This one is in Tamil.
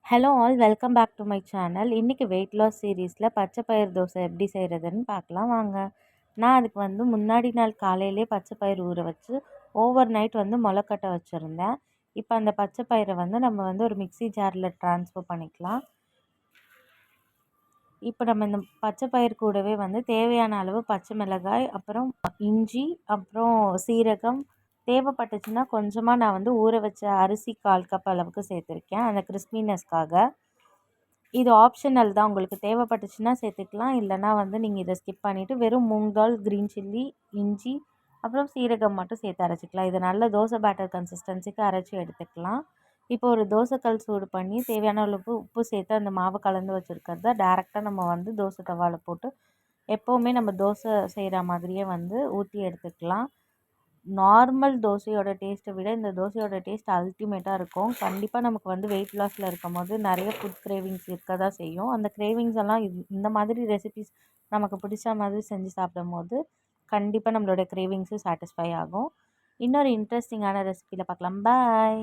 Hello all welcome back to my channel. இன்றைக்கி வெயிட் லாஸ் சீரீஸில் பச்சை பயிர் தோசை எப்படி செய்கிறதுன்னு பார்க்கலாம் வாங்க. நான் அதுக்கு முன்னாடி நாள் காலையிலே பச்சை பயிர் ஊற வச்சு ஓவர் நைட் முளைக்கட்ட வச்சுருந்தேன். இப்போ அந்த பச்சை பயிரை நம்ம ஒரு மிக்ஸி ஜாரில் ட்ரான்ஸ்ஃபர் பண்ணிக்கலாம். இப்போ நம்ம இந்த பச்சை பயிர் கூடவே தேவையான அளவு பச்சை மிளகாய், அப்புறம் இஞ்சி, அப்புறம் சீரகம், தேவைப்பட்டுச்சுன்னா கொஞ்சமாக நான் ஊற வச்ச அரிசி 1/4 கப் அளவுக்கு சேர்த்துருக்கேன் அந்த கிறிஸ்பினஸ்க்காக. இது ஆப்ஷனல் தான், உங்களுக்கு தேவைப்பட்டுச்சுன்னா சேர்த்துக்கலாம், இல்லைனா நீங்கள் இதை ஸ்கிப் பண்ணிவிட்டு வெறும் மூங் தால், க்ரீன் சில்லி, இஞ்சி, அப்புறம் சீரகம் மட்டும் சேர்த்து அரைச்சிக்கலாம். இதை நல்ல தோசை பேட்டர் கன்சிஸ்டன்சிக்கு அரைச்சி எடுத்துக்கலாம். இப்போ ஒரு தோசைக்கல் சூடு பண்ணி தேவையான அளவு உப்பு சேர்த்து அந்த மாவு கலந்து வச்சுருக்கிறத டேரெக்டாக நம்ம தோசை தவாவில் போட்டு எப்போவுமே நம்ம தோசை செய்கிற மாதிரியே ஊற்றி எடுத்துக்கலாம். நார்மல் தோசையோட டேஸ்ட்டை விட இந்த தோசையோட டேஸ்ட் அல்டிமேட்டாக இருக்கும். கண்டிப்பாக நமக்கு வெயிட் லாஸில் இருக்கும் போது நிறைய ஃபுட் கிரேவிங்ஸ் இருக்க தான் செய்யும். அந்த கிரேவிங்ஸ் எல்லாம் இந்த மாதிரி ரெசிபிஸ் நமக்கு பிடிச்ச மாதிரி செஞ்சு சாப்பிடும் போது கண்டிப்பாக நம்மளோட கிரேவிங்ஸும் சாட்டிஸ்ஃபை ஆகும். இன்னொரு இன்ட்ரெஸ்டிங்கான ரெசிபியில் பார்க்கலாம். பாய்.